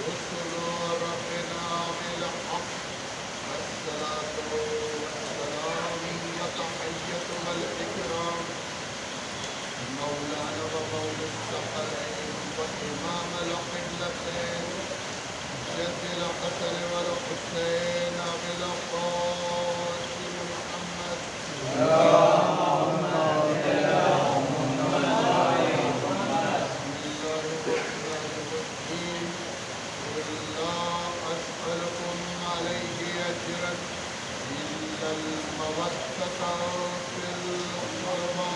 رسل ربنا بالحق والصلاة والسلام وتحية والإكرام مولانا ومولى الثقلين وإمام القبلتين جد الحسن والحسين أبي القاسم محمد أسألكم عليه أجرا إلا المودة في القربى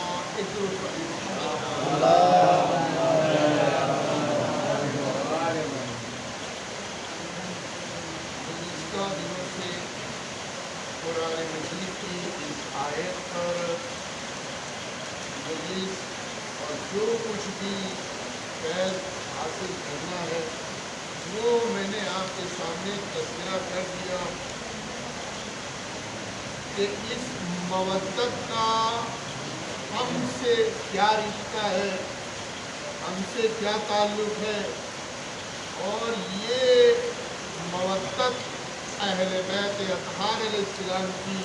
گزشتہ دنوں سے قرآن مجید کی اس آیت پر مجلس اور جو کچھ بھی فیض حاصل کرنا ہے وہ میں نے آپ کے سامنے تذکرہ کر دیا کہ اس مودت کا ہم سے کیا رشتہ ہے، ہم سے کیا تعلق ہے، اور یہ مودت اہل بیت اطہار علیہ السلام کی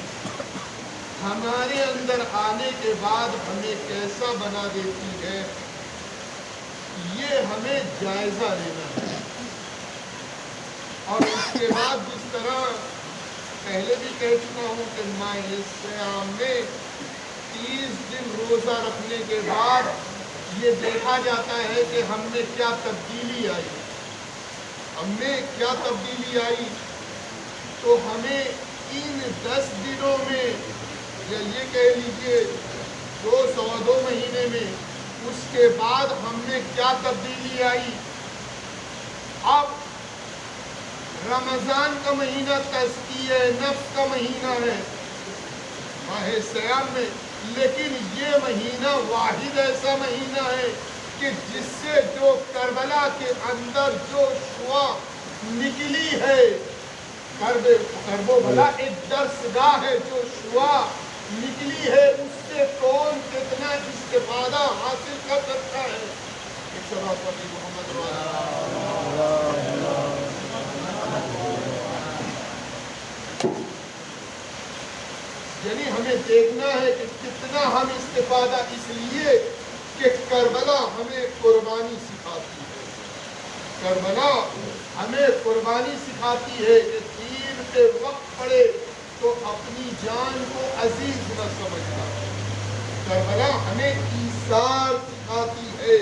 ہمارے اندر آنے کے بعد ہمیں کیسا بنا دیتی ہے، یہ ہمیں جائزہ لینا ہے۔ اور اس کے بعد جس طرح پہلے بھی کہہ چکا ہوں کہ ماہ صیام میں 30 دن روزہ رکھنے کے بعد یہ دیکھا جاتا ہے کہ ہم میں کیا تبدیلی آئی، ہم میں کیا تبدیلی آئی، تو ہمیں ان 10 دنوں میں یا یہ کہہ لیجئے 2 مہینے میں اس کے بعد ہم میں کیا تبدیلی آئی۔ اب رمضان کا مہینہ تزکیہ نفس کا مہینہ ہے ماہ صیام میں، لیکن یہ مہینہ واحد ایسا مہینہ ہے کہ جس سے جو کربلا کے اندر جو شعاع نکلی ہے، کرب و بلا ایک درسگاہ ہے، جو شعاع نکلی ہے اس سے کون کتنا استفادہ حاصل کر سکتا ہے۔ ایک صلاۃ پڑھیے محمد یعنی ہمیں دیکھنا ہے کہ کتنا ہم استفادہ، اس لیے کہ کربلا ہمیں قربانی سکھاتی ہے، کربلا ہمیں قربانی سکھاتی ہے کہ دین کے وقت پڑے تو اپنی جان کو عزیز نہ سمجھنا۔ کربلا ہمیں ایثار سکھاتی ہے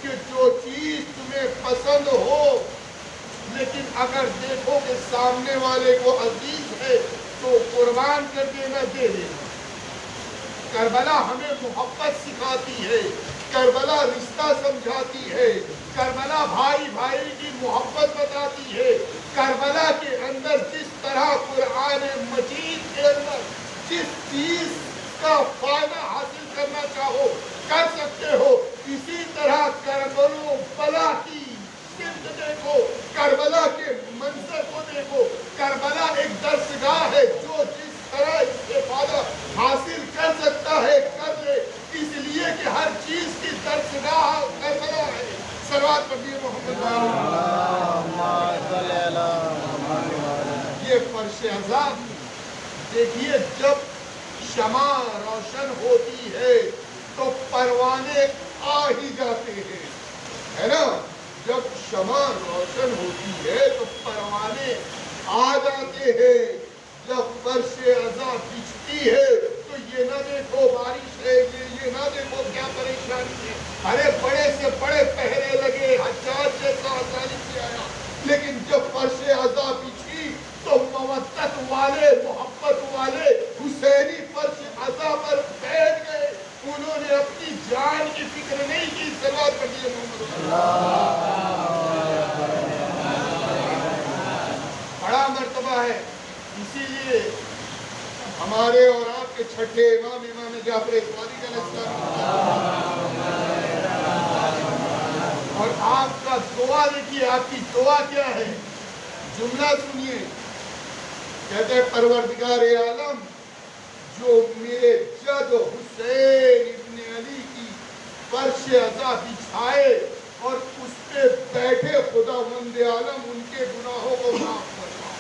کہ جو چیز تمہیں پسند ہو لیکن اگر دیکھو کہ سامنے والے کو عزیز ہے تو قربان کر دینا، دے دینا۔ کربلا ہمیں محبت سکھاتی ہے، کربلا رشتہ سمجھاتی ہے، کربلا بھائی بھائی کی محبت بتاتی ہے۔ کربلا کے اندر جس طرح قرآن مجید کے اندر جس چیز کا فائدہ حاصل کرنا چاہو کر سکتے ہو، اسی طرح کربلا بلا کی صرف دیکھو، کربلا کے منظر کو دیکھو۔ کربلا ایک درسگاہ ہے، جو جس طرح استفادہ حاصل کر سکتا ہے کر لے، اس لیے کہ ہر چیز کی درسگاہ کربلا ہے۔ صلوات پڑھیے محمد۔ یہ فرش عذاب دیکھیے، جب شمع روشن ہوتی ہے تو پروانے آ ہی جاتے ہیں، ہے نا؟ جب شمع روشن ہوتی ہے تو پروانے آ جاتے ہیں۔ جب فرش عذاب بچھتی ہے تو یہ نہ دیکھو بارش ہے، یہ نہ دیکھو کیا پریشانی ہے، ارے بڑے سے بڑے پہرے لگے، حجاج جیسا عذاب سے آیا، لیکن جب فرش عذاب بچھی تو مودت والے، محبت والے حسینی فرش عذاب پر بیٹھ گئے، انہوں نے اپنی جان کی فکر نہیں کی۔ صلوات پڑھیے محمد۔ بڑا مرتبہ ہے، اسی لیے ہمارے اور آپ کے چھٹے امام جعفر صادق علیہ السلام، اور آپ کا دعا دیکھیے، آپ کی دعا کیا ہے، جملہ سنیے، کہتے ہیں پروردگار عالم، جو میرے جد حسین ابن علی کی فرش عزا بچھائے اور اس پہ میں بیٹھے خداوند عالم ان کے گناہوں کو معاف فرما.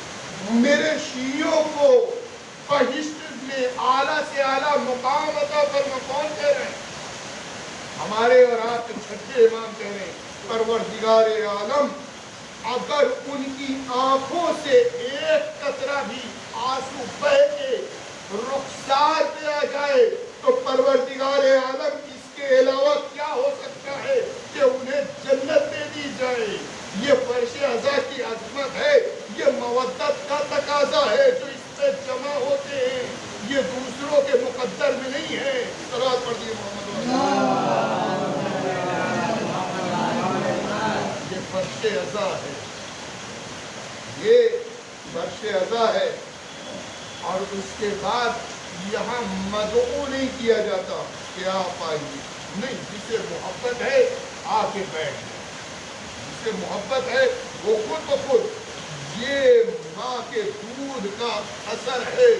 میرے شیعوں کو بہشت میں اعلیٰ سے اعلیٰ مقام عطا فرما. کون کہہ رہے ہیں؟ ہمارے اور آپ کے چھٹے امام کہہ رہے ہیں پروردگار عالم اگر ان کی آنکھوں سے ایک قطرہ بھی آنسو بہہ کے رخسار پہ آ جائے تو پروردگار عالم اس کے علاوہ کیا ہو سکتا ہے کہ انہیں جنت دے دی جائے. یہ فرش عزا کی عظمت ہے, یہ مودت کا تقاضا ہے جو اس پہ جمع ہوتے ہیں, یہ دوسروں کے مقدر میں نہیں ہے. صلوات پڑھیے محمد. یہ فرش عزا ہے, یہ فرش عزا ہے. اور اس کے بعد یہاں مدعو نہیں کیا جاتا کہ آپ آئیے, نہیں. جسے محبت ہے آ کے بیٹھ جائے, جسے محبت ہے وہ خود بخود. یہ ماں کے دودھ کا اثر ہے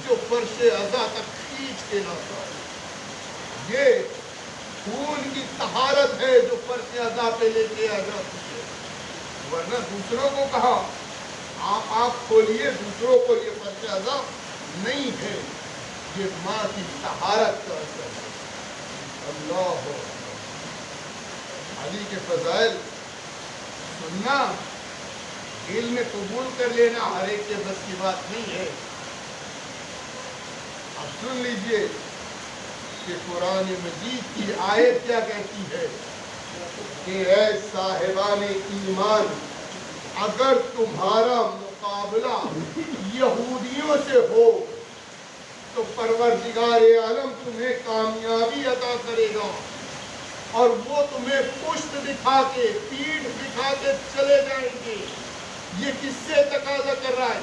جو فرش عزا تک کھینچ کے لاتا ہے. یہ خون کی طہارت ہے جو فرش عزا پہ لے کے آ جاتی ہے. ورنہ دوسروں کو کہا آپ آنکھ کھولیے, دوسروں کو یہ فرش عزا نہیں ہے, یہ ماں کی طہارت کا اثر ہے. اللہ علی کے فضائل سننا, علم قبول کر لینا ہر ایک کے بس کی بات نہیں ہے. اب سن لیجئے کہ قرآن مجید کی آیت کیا کہتی ہے کہ اے صاحبان ایمان, اگر تمہارا مقابلہ یہودیوں سے ہو تو پروردگار عالم تمہیں کامیابی عطا کرے گا اور وہ تمہیں پشت دکھا کے, پیٹھ دکھا کے چلے جائیں گے. یہ کس سے تقاضا کر رہا ہے؟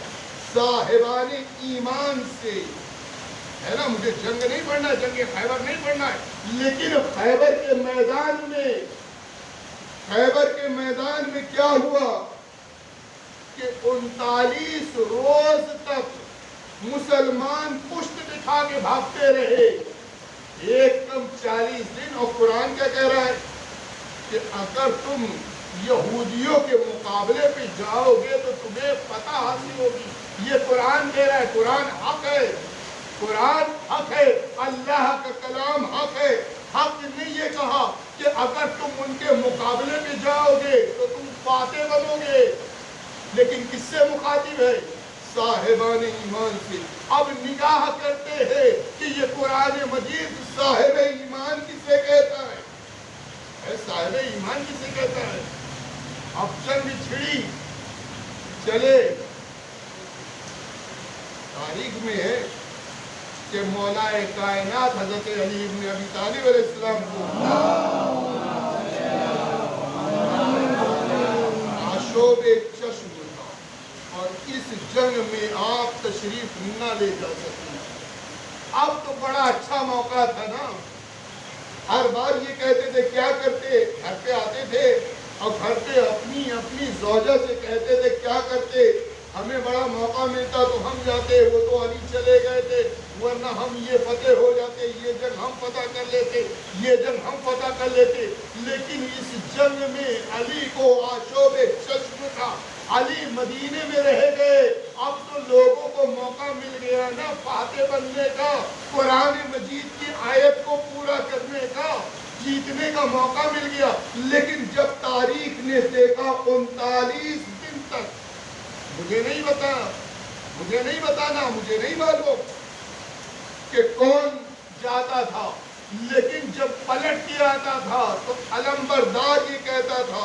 صاحبان ایمان سے. ہے نا, مجھے جنگ نہیں پڑھنا ہے, جنگ خیبر نہیں پڑھنا ہے, لیکن خیبر کے میدان میں کیا ہوا کہ 39 روز تک مسلمان پشت دکھا کے بھاگتے رہے, ایک کم 40 دن. اور قرآن کیا کہہ رہا ہے کہ اگر تم یہودیوں کے مقابلے پہ جاؤ گے تو تمہیں فتح حاصل ہوگی. یہ قرآن کہہ رہا ہے, قرآن حق ہے, قرآن حق ہے, اللہ کا کلام حق ہے. حق نے یہ کہا کہ اگر تم ان کے مقابلے پہ جاؤ گے تو تم فاتح بنو گے. لیکن کس سے مخاطب ہے؟ صاحبان ایمان سے. اب نگاہ کرتے ہیں کہ یہ قرآن مجید صاحب ایمان کسے کہتا ہے. صاحب ایمان کسے کہتا ہے؟ اب جنگ چھڑی, چلے. تاریخ میں ہے کہ مولا کائنات حضرت علی بن ابی طالب علیہ السلام کو آشوب چشم تھا اور اس جنگ میں آپ تشریف نہ لے جا سکتے. اب تو بڑا اچھا موقع تھا نا. ہر بار یہ کہتے تھے کیا کرتے, گھر پہ آتے تھے اور گھر پہ اپنی زوجہ سے کہتے تھے کیا کرتے, ہمیں بڑا موقع ملتا تو ہم جاتے, وہ تو علی چلے گئے تھے, ورنہ ہم یہ فتح ہو جاتے, یہ جنگ ہم فتح کر لیتے, یہ جنگ ہم فتح کر لیتے. لیکن اس جنگ میں علی کو آشوب چشم تھا, علی مدینے میں رہ گئے. اب تو لوگوں کو موقع مل گیا نا فاتح بننے کا, قرآن مجید کی آیت کو پورا کرنے کا, جیتنے کا موقع مل گیا. لیکن جب تاریخ نے دیکھا 39 دن تک, مجھے نہیں بتانا, مجھے نہیں معلوم کہ کون جاتا تھا, لیکن جب پلٹ کے آتا تھا تو علمبردار یہ کہتا تھا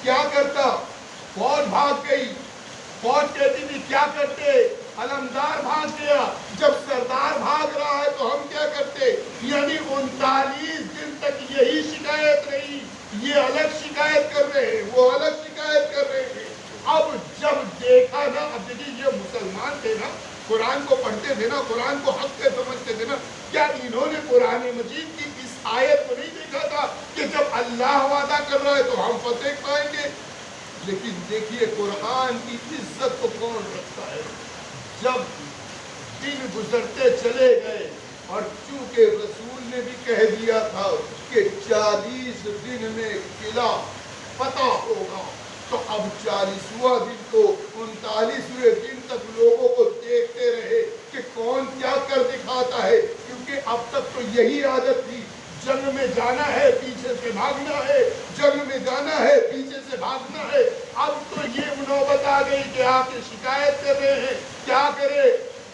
کیا کرتا, فوج بھاگ گئی, فوج کہتی تھی کیا کرتے, علمدار بھاگ گیا. جب سردار بھاگ رہا ہے تو ہم کیا کرتے. یعنی 39 دن تک یہی شکایت رہی, یہ الگ شکایت کر رہے ہیں, وہ الگ شکایت کر رہے ہیں. اب جب دیکھا نا, اب دیکھیے یہ مسلمان تھے نا, قرآن کو پڑھتے تھے نا, قرآن کو حق سے سمجھتے تھے نا, کیا انہوں نے قرآن مجید کی اس آیت کو نہیں دیکھا تھا کہ جب اللہ وعدہ کر رہا ہے تو ہم فتح پائیں گے. لیکن دیکھیے قرآن کی عزت کو کون رکھتا ہے. جب دن گزرتے چلے گئے اور چونکہ رسول نے بھی کہہ دیا تھا کہ 40 دن میں قلعہ فتح ہوگا. تو اب 40واں دن تو 39ویں دن تک لوگوں کو دیکھتے رہے کہ کون کیا کر دکھاتا ہے، کیونکہ اب تک تو یہی عادت تھی، جنگ میں جانا ہے پیچھے سے بھاگنا ہے، جنگ میں جانا ہے پیچھے سے بھاگنا ہے. اب تو یہ نوبت آ گئی کہ آ کے شکایت کر رہے ہیں، کیا کرے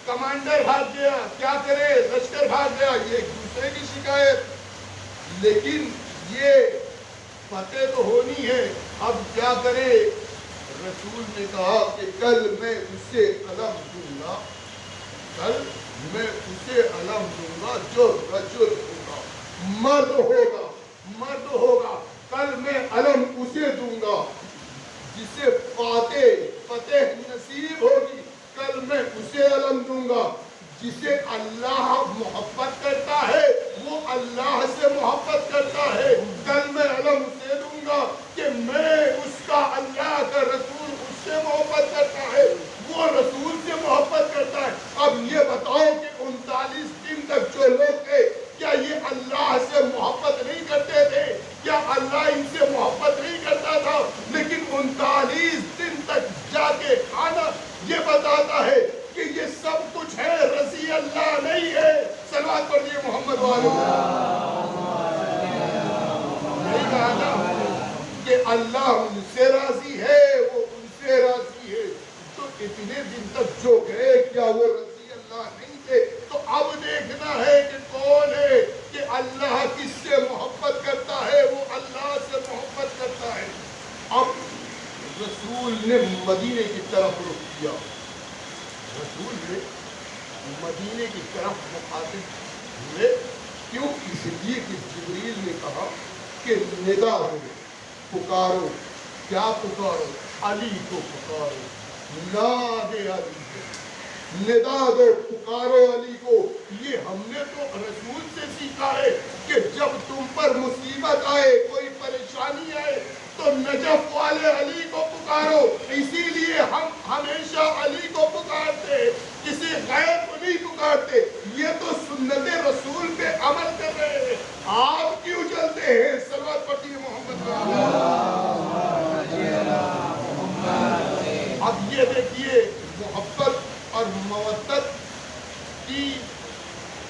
کمانڈر بھاگ گیا، کیا کرے لشکر بھاگ گیا، یہ ایک دوسرے کی شکایت. لیکن یہ فتح تو ہونی ہے، اب کیا کرے. رسول نے کہا کہ کل میں اسے علم دوں گا، کل میں اسے علم دوں گا جو رجل ہوگا، مرد ہوگا، مرد ہوگا. کل میں علم اسے دوں گا جسے فتح نصیب ہوگی. کل میں اسے علم دوں گا جسے اللہ محبت کرتا ہے، وہ اللہ سے محبت کرتا ہے. کل میں علم اسے دوں گا کہ میں اس کا، اللہ کا رسول اس سے محبت کرتا ہے، وہ رسول سے محبت کرتا ہے. اب یہ بتاؤ کہ 39 دن تک جو لوگ تھے، کیا یہ اللہ سے محبت نہیں کرتے تھے؟ کیا اللہ ان سے محبت نہیں کرتا تھا؟ لیکن 39 دن تک جا کے کھانا یہ بتاتا ہے کہ یہ سب کچھ ہے، رضی اللہ نہیں ہے. صلوات پڑھیے محمد والے. نہیں کہا نا کہ اللہ ان سے راضی ہے، وہ ان سے راضی ہے. تو اتنے دن تک جو گئے، کیا وہ رضی اللہ نہیں تھے؟ تو اب دیکھنا ہے کہ کون ہے، کہ اللہ کس سے محبت کرتا ہے، وہ اللہ سے محبت کرتا ہے. اب رسول نے مدینے کی طرف رخ کیا، رسول نے مدینے کی طرف مخاطب ہوئے. کیوں؟ اس لیے کہ جبریل نے کہا کہ ندا ہو، پکارو. کیا پکارو؟ علی کو پکارو، ناد علی کو، ندا دو، پکارو علی کو. یہ ہم نے تو رسول سے سیکھا ہے کہ جب تم پر مصیبت آئے، کوئی پریشانی آئے، تو نجف والے علی کو پکارو. اسی لیے ہم ہمیشہ علی کو پکارتے، کسی غیر کو نہیں پکارتے. یہ تو سنت رسول پہ عمل کر رہے ہیں، آپ کیوں چلتے ہیں؟ صلوات پڑھیے محمد. اب یہ دیکھیے محبت اور مودت کی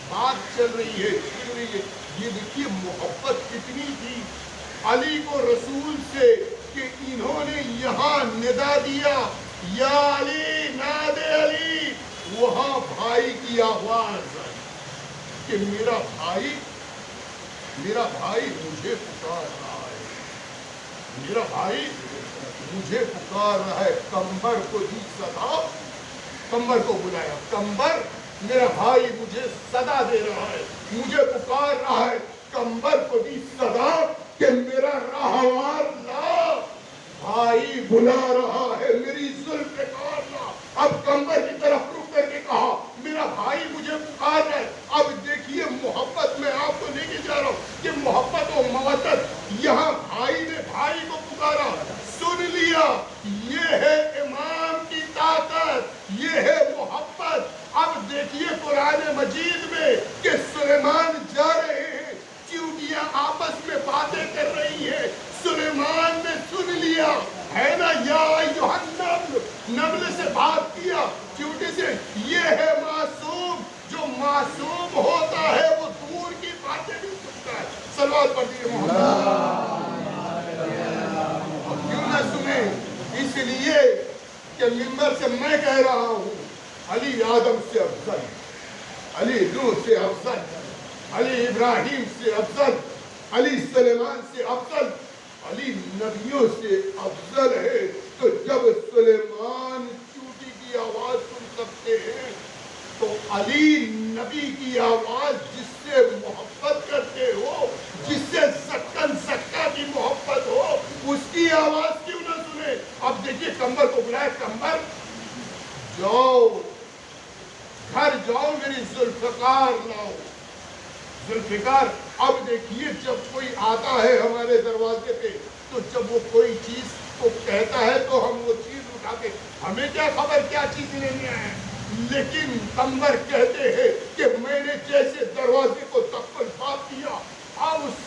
بات چل رہی ہے، چل رہی ہے. یہ دیکھیے محبت کتنی تھی علی کو رسول سے کہ انہوں نے یہاں ندا دیا، یا علی، ناد علی. وہاں بھائی کی آواز آئی کہ میرا بھائی مجھے پکار رہا ہے، میرا بھائی مجھے پکار رہا ہے. کمبر کو دی صدا، کمبر کو بلایا، کمبر میرا بھائی مجھے صدا دے رہا ہے، مجھے پکار رہا ہے. کمبر کو دی صدا کہ میرا راہوار لا، بھائی بلا رہا ہے، میری ذوالفقار لا. اب کمبر کی طرف رک کر کے کہا میرا بھائی مجھے پکار رہا ہے. اب دیکھیے محبت میں آپ کو لے کے جا رہا ہوں کہ محبت و مودت، یہاں بھائی نے بھائی کو پکارا، سن لیا. یہ ہے امام کی طاقت، یہ ہے محبت. اب دیکھیے قرآن مجید میں کہ سلیمان جا رہے ہیں، چیونٹیاں آپس میں باتیں کر رہی ہیں. سلیمان نے سن لیا ہے نا، یا ایھا النمل، نمل سے بات کیا چیونٹی سے. یہ ہے معصوم، جو معصوم ہوتا ہے وہ دور کی باتیں بھی سنتا ہے. صلوات پڑھیے محمد. اب کیوں نہ سنیں؟ اس لیے کہ منبر سے میں کہہ رہا ہوں علی آدم سے افضل، علی نوح سے افضل، علی ابراہیم سے افضل، علی سلیمان سے افضل، علی نبیوں سے افضل ہے. تو جب سلیمان چوٹی کی آواز سن سکتے ہیں تو علی نبی کی آواز، جس سے محبت کرتے ہو، جس سے سکن سکا کی محبت ہو، اس کی آواز کیوں نہ سنے؟ اب دیکھیے کمبر کو بلائے، کمبر جاؤ گھر جاؤ، میری ذوالفقار لاؤ. ذوالفقار. اب دیکھیے جب کوئی آتا ہے ہمارے دروازے پہ، تو جب وہ کوئی چیز کو کہتا ہے تو ہم وہ چیز اٹھا کے، ہمیں کیا خبر کیا چیز لینے آئے ہیں. لیکن کمبر کہتے ہیں کہ میں نے جیسے دروازے کو تقبل بات کیا، اب اس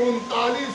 39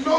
9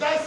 10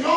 9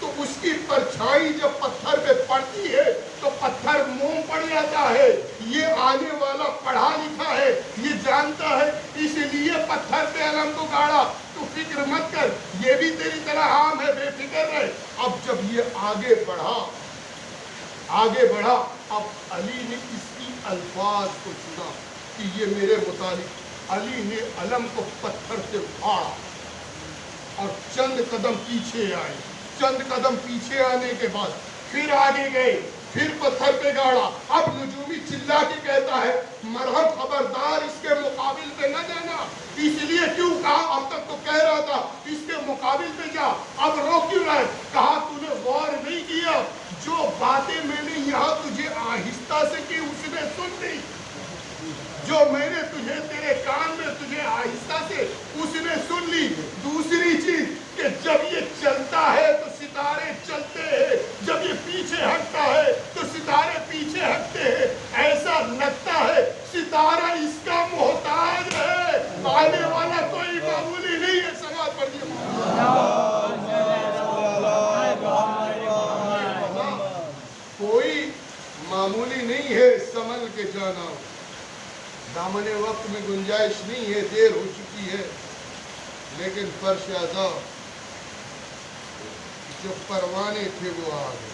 تو اس کی پرچھائی جب پتھر پہ پڑتی ہے تو پتھر موم پڑ جاتا ہے. یہ آنے والا پڑھا لکھا ہے, یہ جانتا ہے, اس لیے پتھر پہ علم کو گاڑا. تو فکر مت کر, یہ بھی تیری طرح عام ہے, بے فکر رہے. اب جب یہ آگے بڑھا, اب علی نے اس کی الفاظ کو سنا کہ یہ میرے متعلق. علی نے علم کو پتھر سے اٹھایا اور چند قدم پیچھے آئے. چند قدم پیچھے آنے کے بعد پھر آگے گئے, پھر پتھر پہ گاڑا. اب نجومی چلا کے کہتا ہے مرحم خبردار اس کے مقابل پہ نہ جانا. اس لیے کیوں کہا, اب تک تو کہہ رہا تھا اس کے مقابل پہ جا, اب رو کیوں رہا ہے؟ کہا تو نے غور نہیں کیا, جو باتیں میں نے یہاں تجھے آہستہ سے کی اس نے سن لی, جو میں نے تجھے تیرے کان میں تجھے آہستہ سے اس نے سن لی. دوسری چیز کہ جب یہ چلتا ہے تو ستارے چلتے ہیں, جب یہ پیچھے ہٹتا ہے تو ستارے پیچھے ہٹتے ہیں. ایسا لگتا ہے ستارہ اس کا محتاج ہے, آنے والا کوئی معمولی نہیں ہے. سماعت پڑھیے. کوئی معمولی نہیں ہے سنبھل کے جانا. دامن وقت میں گنجائش نہیں ہے, دیر ہو چکی ہے. لیکن فرش عذاب جو پروانے تھے وہ آ گئے.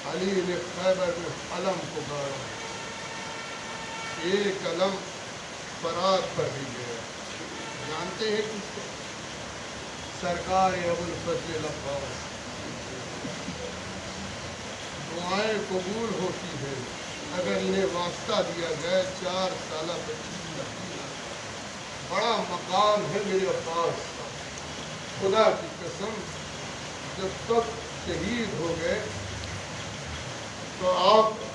علی نے خیبر میں علم کو گاڑا. ایک علم فرات پر بھی گیا. جانتے ہیں کس کو؟ سرکار ابو الفضل عباس. دعائیں قبول ہوتی ہے اگر انہیں واسطہ دیا جائے. 4 سالہ بچی, بڑا مقام ہے میرے عباس کا. خدا کی قسم جب تک شہید ہو گئے تو آپ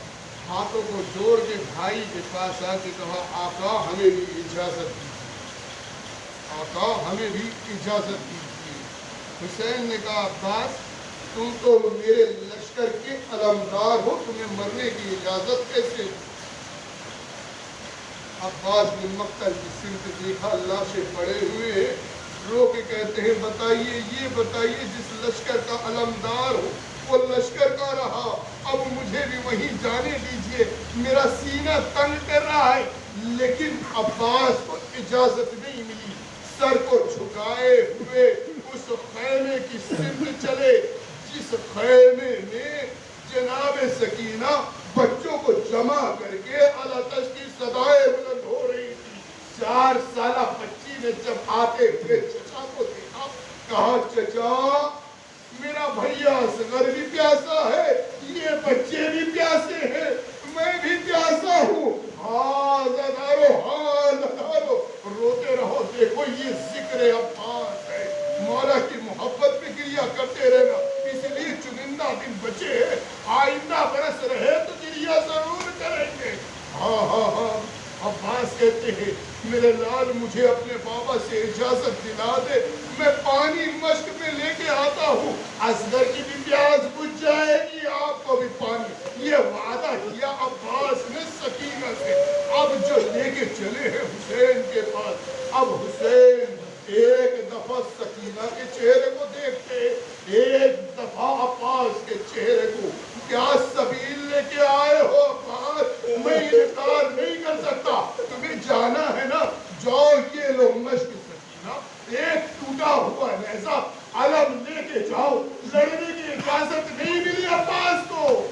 ہاتھوں کو جوڑ کے بھائی کے پاس آ کے کہا آقا ہمیں بھی اجازت دیجیے, آقا ہمیں بھی اجازت دیجیے. حسین نے کہا عباس تم تو میرے لشکر کے علمدار ہو, تمہیں مرنے کی اجازت کیسے؟ عباس نے مقتل کی سمت دیکھا, لاشیں پڑے ہوئے ہیں, رو کے کہتے ہیں بتائیے, یہ بتائیے جس لشکر کا علمدار ہو وہ لشکر کا رہا, اب مجھے بھی وہیں جانے دیجیے, میرا سینہ تنگ کر رہا ہے. لیکن عباس کو اجازت نہیں ملی. سر کو جھکائے ہوئے اس خیمے کی سمت چلے جس خیمے میں جناب سکینہ بچوں کو جمع کر کے الاتش کی صدائیں بلند ہو رہی تھی. 4 سالہ بچی نے جب آتے ہوئے چچا کو دیکھا, کہا چچا میرا بھیا اصغر بھی پیاسا ہے, یہ بچے بھی پیاسے ہیں, میں بھی پیاسا ہوں. ہاں لدارو روتے رہو, دیکھو یہ ذکر عباس ہے. مولا کی محبت پہ گریا کرتے رہنا, اس لیے چنندہ دن بچے ہیں, آئندہ برس رہے تو گریا ضرور کریں گے. ہاں عباس کہتے ہیں میرے لال مجھے اپنے بابا سے اجازت دلا دے, میں پانی مشک میں لے کے آتا ہوں. اصغر کی بھی پیاس بجھ جائے گی, آپ کو بھی پانی. یہ وعدہ کیا عباس نے سکینہ سے. اب جو لے کے چلے ہیں حسین کے پاس, اب حسین ایک دفعہ سکینہ کے چہرے کو دیکھتے, ایک دفعہ عباس کے چہرے کو. کیا سبیل لے کے آئے ہو عباس, میں انکار نہیں کر سکتا, تمہیں جانا ہے نا جاؤ. یہ لو مشق سکینہ, ایک ٹوٹا ہوا نیزہ علم لے کے جاؤ, لڑنے کی اجازت نہیں ملی عباس کو.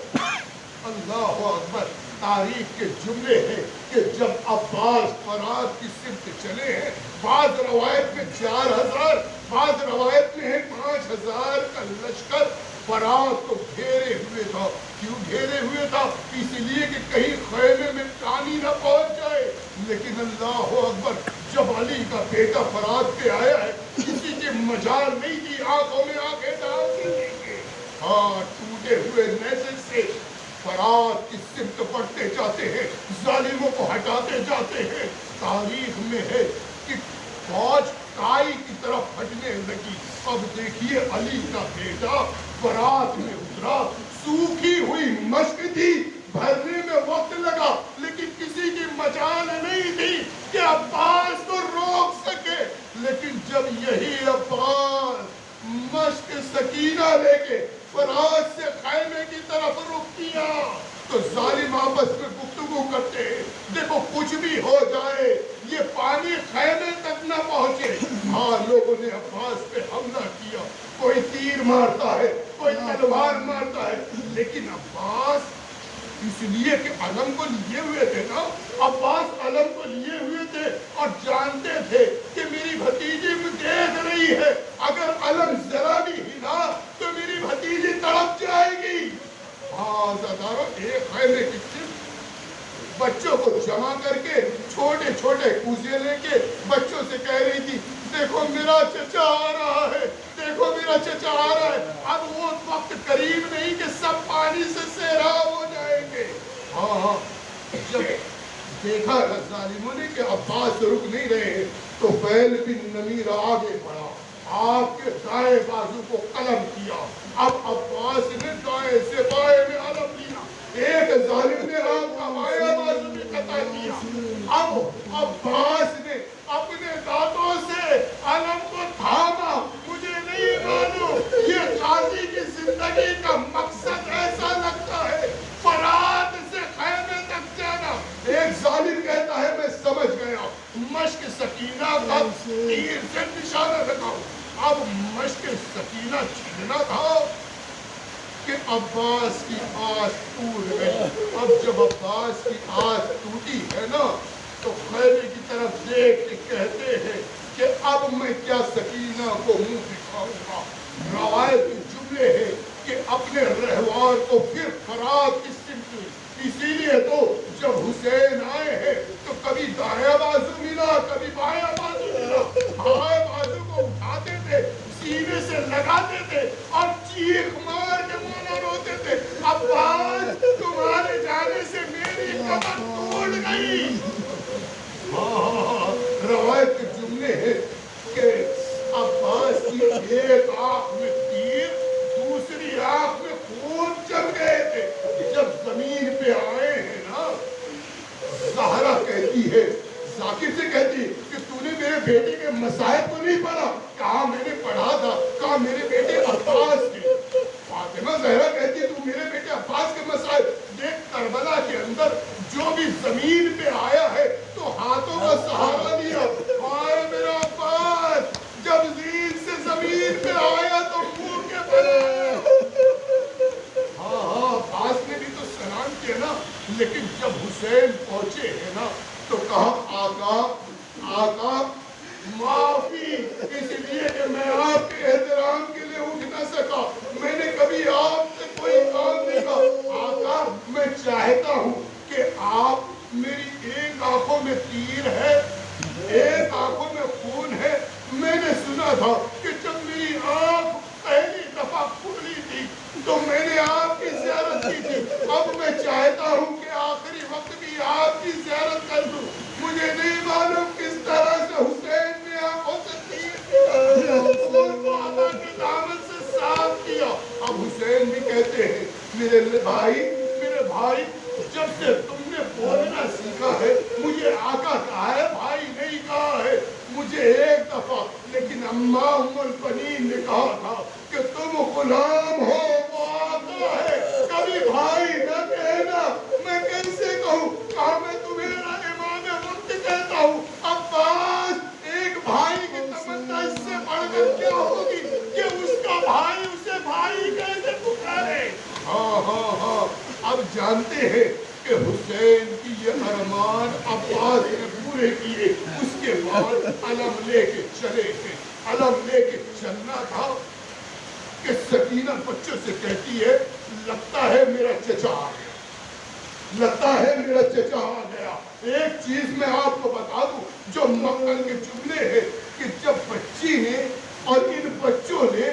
اللہ اکبر. تاریخ کے جملے ہیں کہ جب عباس فرات کی سمت چلے ہیں, بعض روایت میں 4000, بعض روایت میں ہے 5000 کا لشکر فرات کو گھیرے ہوئے تھا. کیوں گھیرے ہوئے تھا؟ اس لیے کہ کہیں خیمے میں پانی نہ پہنچ جائے. لیکن اللہ اکبر, جب علی کا بیٹا فرات پہ آیا ہے, کسی کے مجال نہیں کی آنکھوں میں آنکھیں ڈال کے. ہاں, ٹوٹے ہوئے نیزے سے فرات کی سمت بڑھتے جاتے ہیں, ظالموں کو ہٹاتے جاتے ہیں. تاریخ میں ہے کہ فوج کائی کی طرف ہٹنے لگی. اب دیکھیے علی کا بیٹا فرات میں اترا, سوکھی ہوئی مشق تھی, بھرنے میں وقت لگا, لیکن کسی کی مجال نہیں تھی کہ عباس کو روک سکے. لیکن جب یہی عباس مشق سکینہ لے کے فراز سے خیمے کی طرف رخ کیا تو ظالم آپس میں گفتگو کرتے ہیں، دیکھو کچھ بھی ہو جائے یہ پانی خیمے تک نہ پہنچے۔ ہاں لوگوں نے عباس پہ حملہ کیا، کوئی تیر مارتا ہے، کوئی تلوار مارتا ہے، لیکن عباس اس لیے کہ علم کو لیے ہوئے تھے نا، عباس علم کو لیے ہوئے تھے اور جانتے تھے کہ میری بھتیجی میں دیکھ رہی ہے، اگر علم ذرا بھی ہلا تو میری بھتیجی تڑپ جائے گی۔ ہاں زادارو، ایک خیمے کی صرف بچوں کو جمع کر کے چھوٹے چھوٹے کوزے لے کے بچوں سے کہہ رہی تھی دیکھو میرا چچا آ رہا ہے، دیکھو میرا چچا آ رہا ہے۔ اب وہ وقت قریب نہیں کہ سب پانی سے سیراب ہو جائیں گے۔ ہاں جب دیکھا ظالموں نے کہ عباس رک نہیں رہے ہیں تو فیل بن نمیر آگے بڑھا، آپ کے دائیں بازو کو قلم کیا۔ اب عباس نے دائیں سے بائیں میں علم لیا، ایک ظالم نے آپ کا بائیں بازو میں قطع کیا۔ اب عباس نے اپنے دانتوں سے علم کو تھاما۔ مجھے نہیں معلوم یہ غازی کی زندگی کا مقصد ایسا لگتا ہے، فرات سے خیمے تک جانا۔ ایک ظالم کہتا ہے میں سمجھ گیا، مشق سکینہ کا تیر سے نشانہ لگاؤ۔ اب مشق سکینہ چھیڑنا تھا کہ عباس کی آس ٹوٹ گئی۔ اب جب عباس کی آس ٹوٹی ہے نا تو خیمے کی طرف دیکھ کے کہتے ہیں کہ اب میں کیا سکینہ کو منہ دکھاؤں گا۔ روایت کے جملے ہیں کہ اپنے رہوار کو پھر فرات کی سمت ہوئی۔ اسی لیے تو جب حسین آئے ہیں تو کبھی دائیں بازو ملا، کبھی بائیں بازو ملا، بائیں بازو کو اٹھاتے تھے، سینے سے لگاتے تھے اور چیخ مار کے مولا روتے تھے عباس تمہارے جانے سے میری کمر ٹوٹ گئی۔ روایت کے جملے ہیں کہ عباس کی ایک آنکھ میں تیر، دوسری آنکھ میں خون جم گئے تھے۔ جب زمین پہ آئے ہیں نا، زہرا کہتی ہے، ذاکر سے کہتی کہ تو نے میرے بیٹے کے مصائب کو نہیں پڑھا؟ کہا میں نے پڑھا تھا، کہا میرے بیٹے عباس کے۔ فاطمہ زہرا کہتی تو میرے بیٹے عباس کے مصائب دیکھ، کربلا کے اندر جو بھی زمین پہ آیا ہے تو ہاتھوں کا سہارا لیا، آئے میرا عباس، جب زین سے زمین پہ آیا تو منہ کے بنا۔ ہاں عباس نے بھی تو سلام کیا نا، لیکن جب حسین پہنچے ہیں نا تو کہا آقا معافی، اس لیے کہ میں آپ کے احترام کے لیے اٹھ نہ سکا، میں نے کبھی آپ سے کوئی کام نہیں کہا۔ آقا میں چاہتا ہوں کہ آپ، میری ایک آنکھوں میں تیر ہے، ایک آنکھوں میں خون ہے، میں نے سنا تھا کہ جب میری آنکھ پہلی دفعہ کھلی تھی تو میں نے آپ کی زیارت کی تھی، اب میں چاہتا ہوں کہ آخری وقت بھی آپ کی زیارت کر دوں۔ مجھے نہیں معلوم کس طرح سے حسین نے آنکھوں سے تیر کیا، خون کو اللہ کی دامن سے صاف کیا۔ اب حسین بھی کہتے ہیں میرے بھائی، جب سے تم نے بولنا سیکھا ہے مجھے آقا کہا ہے، بھائی نہیں کہا ہے۔ مجھے ایک دفعہ لیکن اماں ام البنین نے کہا تھا کہ تم غلام ہو، وہ آقا ہے، کبھی بھائی نہ کہنا۔ میں کیسے کہوں؟ کہا میں تمہارا امام وقت کہتا ہوں۔ عباس، ایک بھائی کی تمنا اس سے بڑھ کر کیا ہوگی کہ اس کا بھائی اسے بھائی کیسے پکارے؟ ہاں اب جانتے ہیں کہ حسین کی یہ ارمان عباس نے پورے کیے۔ اس کے بعد علم لے کے چلے گئے۔ علم لے کے چلنا تھا کہ سکینہ بچوں سے کہتی ہے لگتا ہے میرا چچا آ گیا، لگتا ہے میرا چچا آ گیا۔ ایک چیز میں آپ کو بتا دوں جو مقتل کے جملے ہیں کہ جب بچی نے اور ان بچوں نے